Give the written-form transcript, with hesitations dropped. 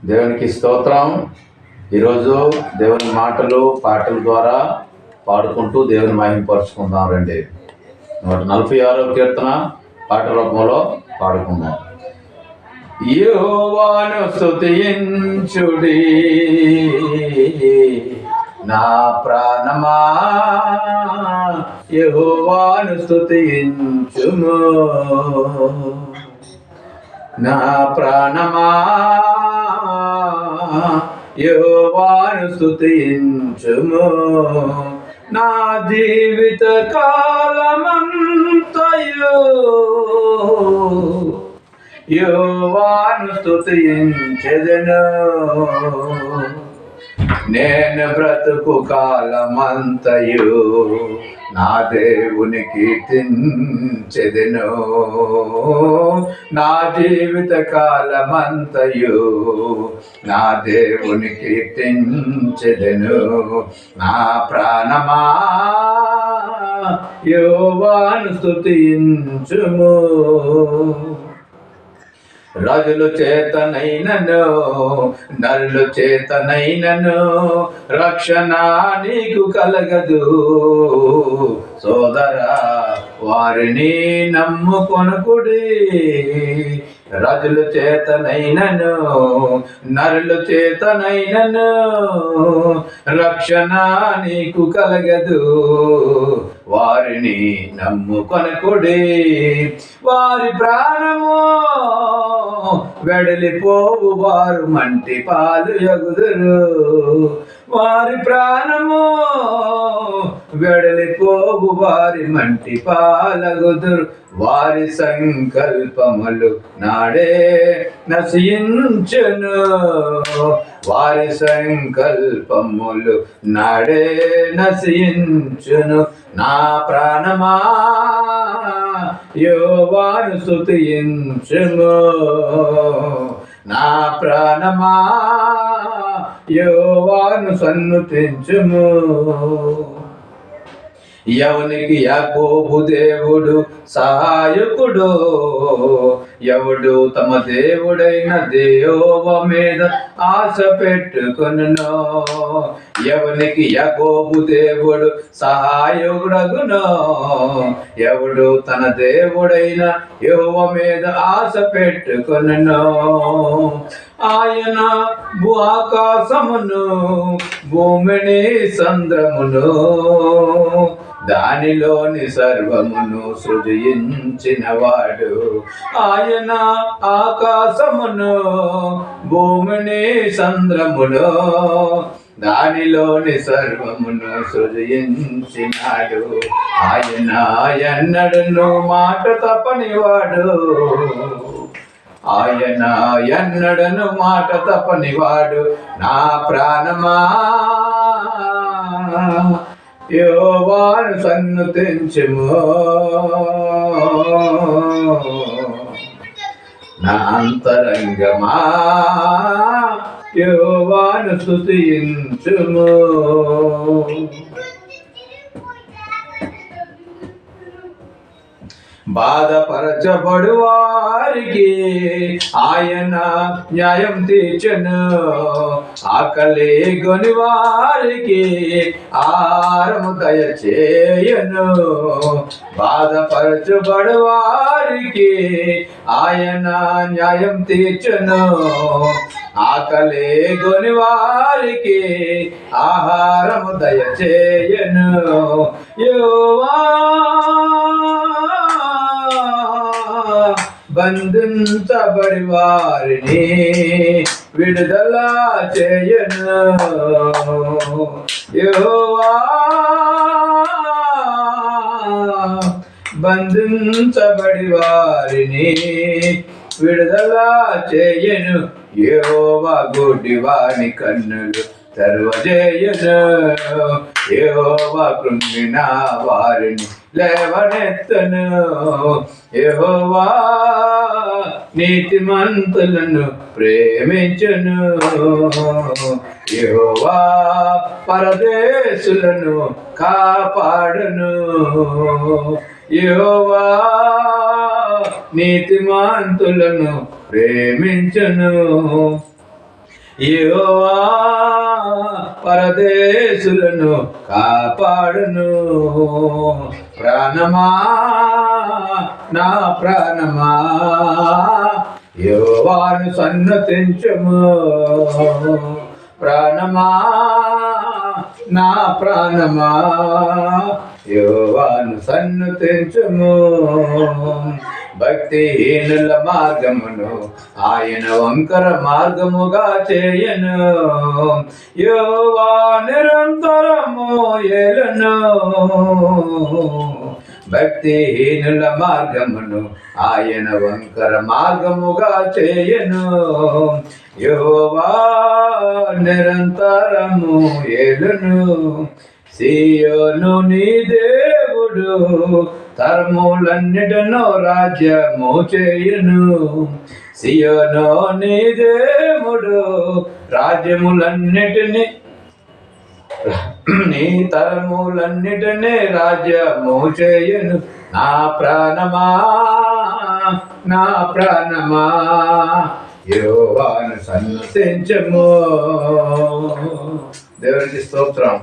దేవునికి స్తోత్రం. ఈరోజు దేవుని మాటలు పాటల ద్వారా పాడుకుంటూ దేవుని మహిమపరుచుకుందాం. రండి, 146వ కీర్తన పాట రూపంలో పాడుకుందాం. యెహోవాను స్తుతించుడి నా ప్రాణమా, యెహోవాను స్తుతించుము నా ప్రాణమా, యెహోవాను స్తుతించుము నా జీవిత కాలమంతయు యెహోవాను స్తుతించెదను. నేను బ్రతుకు కాలమంతయు నా దేవుని కీర్తించెదను. నా జీవిత కాలమంతయు నా దేవుని కీర్తించెదను. నా ప్రాణమా, యెహోవాను స్తుతించుము. రాజుల చేతనైనను నరుల చేతనైనను రక్షణ నీకు కలగదు. సోదరా, వారిని నమ్ముకొనుకుడి. రాజుల చేతనైనను నరుల చేతనైనను రక్షణ నీకు కలగదు. వారిని నమ్ముకొనుకుడి. వారి ప్రాణము వెడలిపోవు వారు మంటి పాలు యగుదురు. వారి ప్రాణము వెడలిపోవు వారి మంటి పాలగుదురు. వారి సంకల్పములు నాడే నశించును. వారి సంకల్పములు నాడే నశించును. నా ప్రాణమా, యెహోవాను స్తుతించుము. నా ప్రాణమా, యెహోవాను సన్నుతించుము. ఎవనికి యాకోబు దేవుడు సహాయకుడు, ఎవడు తమ దేవుడైన యెహోవా మీద ఆశ పెట్టుకొనునో. ఎవనికి యాకోబు దేవుడు సహాయకుడగునో, ఎవడు తన దేవుడైన యెహోవా మీద ఆశ పెట్టుకొనునో. ఆయన ఆకాశమును భూమిని సంద్రమును దానిలోని సర్వమును సృజించినవాడు. ఆయన ఆకాశమును భూమిని సంద్రమును దానిలోని సర్వమును సృజించినాడు. ఆయన ఎన్నడను మాట తప్పనివాడు. ఆయన ఎన్నడను మాట తప్పనివాడు. నా ప్రాణమా, యెహోవాను సన్నుతించుము. నా అంతరంగమా, యెహోవాను స్తుతించుము. బాధపరచబడు వారికి ఆయన న్యాయం తీర్చును. ఆకలి గొని వారికి ఆహారము దయచేయును. బాధపరచబడు వారికి ఆయన న్యాయం తీర్చును. ఆకలి గొని వారికి ఆహారము దయచేయును. యెహోవా బంధించబడి వారిని విడుదల చేయను. యెహోవా బంధించబడి వారిని విడుదల చేయను. యెహోవా గుడ్డివాని కన్నులు తెరవజేయును. యెహోవా కృంగిన వారిని లేవనెత్తను. యెహోవా నీతిమంతులను ప్రేమించును. యెహోవా పరదేశులను కాపాడును. యెహోవా నీతిమంతులను ప్రేమించును. యెహోవా పరదేశులను కాపాడును. ప్రాణమా నా ప్రాణమా యెహోవాను సన్నతించుము. ప్రాణమా నా ప్రాణమా యెహోవాను సన్నతించుము. భక్తిహీనుల మార్గమును ఆయన వంకర మార్గముగా చేయను. యెహోవా నిరంతరము ఏలును. భక్తిహీనుల మార్గమును ఆయన వంకర మార్గముగా చేయను. యెహోవా నిరంతరము ఏలును. సీయోను నీ దేవుడు తరములన్నిటను రాజ్యము చేయును. సీయోను నీ దేవుడు రాజ్యములన్నిటిని నీ తరములన్నిటినీ రాజ్యము చేయును. నా ప్రాణమా నా ప్రాణమా యెహోవాను సన్నతించుము. దేవునికి స్తోత్రం.